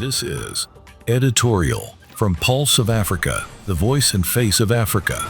This is editorial from Pulse of Africa, the voice and face of Africa.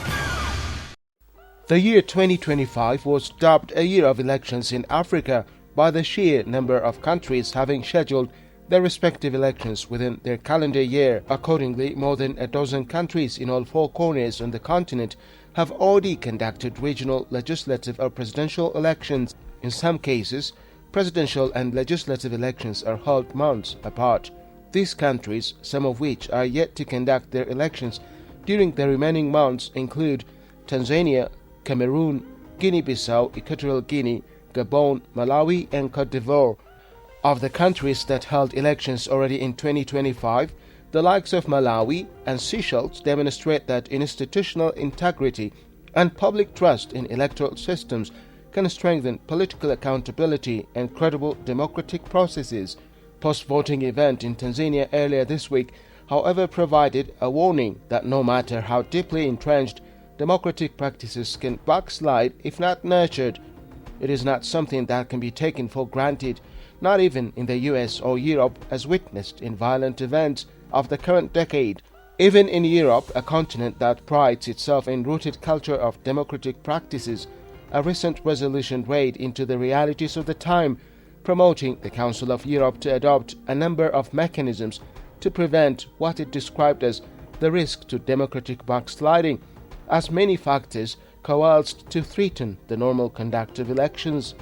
The year 2025 was dubbed a year of elections in Africa by the sheer number of countries having scheduled their respective elections within their calendar year. Accordingly, more than a dozen countries in all four corners on the continent have already conducted regional legislative or presidential elections. In some cases, presidential and legislative elections are held months apart. These countries, some of which are yet to conduct their elections during the remaining months, include Tanzania, Cameroon, Guinea-Bissau, Equatorial Guinea, Gabon, Malawi, and Cote d'Ivoire. Of the countries that held elections already in 2025, the likes of Malawi and Seychelles demonstrate that institutional integrity and public trust in electoral systems can strengthen political accountability and credible democratic processes. Post-voting event in Tanzania earlier this week, however, provided a warning that no matter how deeply entrenched democratic practices can backslide if not nurtured. It is not something that can be taken for granted, not even in the US or Europe, as witnessed in violent events of the current decade. Even in Europe, a continent that prides itself in rooted culture of democratic practices, a recent resolution read into the realities of the time, promoting the Council of Europe to adopt a number of mechanisms to prevent what it described as the risk to democratic backsliding, as many factors coalesced to threaten the normal conduct of elections.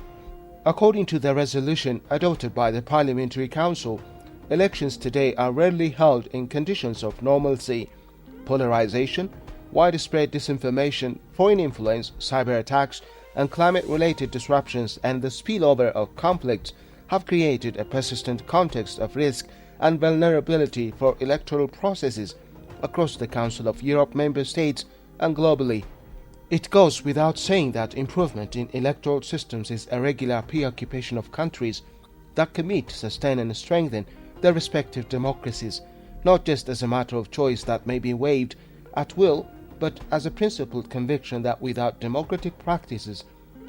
According to the resolution adopted by the Parliamentary Council, elections today are rarely held in conditions of normalcy. Polarization, widespread disinformation, foreign influence, cyber attacks, and climate-related disruptions and the spillover of conflicts have created a persistent context of risk and vulnerability for electoral processes across the Council of Europe member states and globally. It goes without saying that improvement in electoral systems is a regular preoccupation of countries that commit, sustain, and strengthen their respective democracies, not just as a matter of choice that may be waived at will, but as a principled conviction that without democratic practices,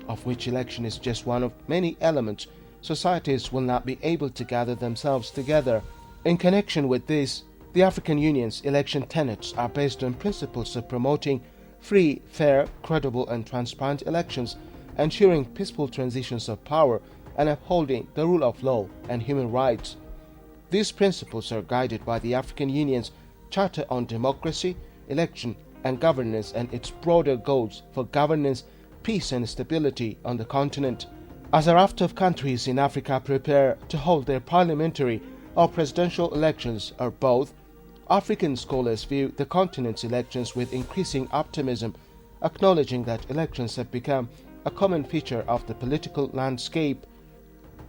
of which election is just one of many elements, societies will not be able to gather themselves together. In connection with this, the African Union's election tenets are based on principles of promoting free, fair, credible, and transparent elections, ensuring peaceful transitions of power, and upholding the rule of law and human rights. These principles are guided by the African Union's Charter on Democracy, Election, and Governance and its broader goals for governance, peace, and stability on the continent. As a raft of countries in Africa prepare to hold their parliamentary or presidential elections or both, African scholars view the continent's elections with increasing optimism, acknowledging that elections have become a common feature of the political landscape.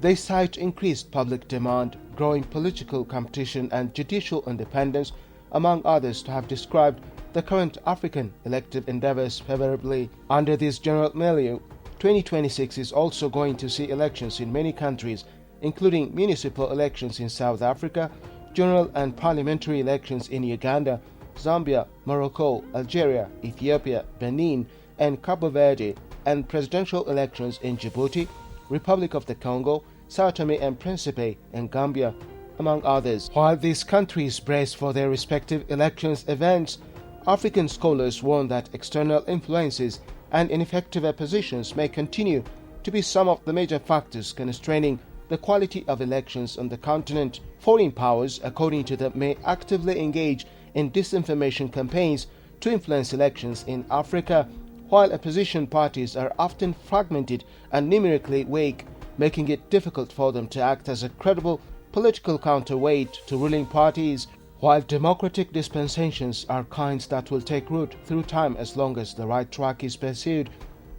They cite increased public demand, growing political competition, and judicial independence, among others, to have described the current African elective endeavors favorably. Under this general milieu, 2026 is also going to see elections in many countries, including municipal elections in South Africa, general and parliamentary elections in Uganda, Zambia, Morocco, Algeria, Ethiopia, Benin, and Cabo Verde, and presidential elections in Djibouti, Republic of the Congo, Sao Tome and Principe, and Gambia, among others. While these countries brace for their respective elections events, African scholars warn that external influences and ineffective oppositions may continue to be some of the major factors constraining the quality of elections on the continent. Foreign powers, according to them, may actively engage in disinformation campaigns to influence elections in Africa, while opposition parties are often fragmented and numerically weak, making it difficult for them to act as a credible political counterweight to ruling parties. While democratic dispensations are kinds that will take root through time as long as the right track is pursued,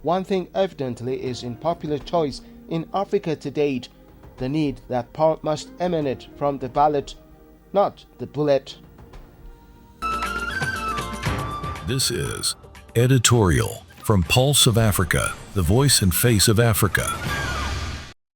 one thing evidently is in popular choice in Africa to date: the need that power must emanate from the ballot, not the bullet. This is editorial from Pulse of Africa, the voice and face of Africa.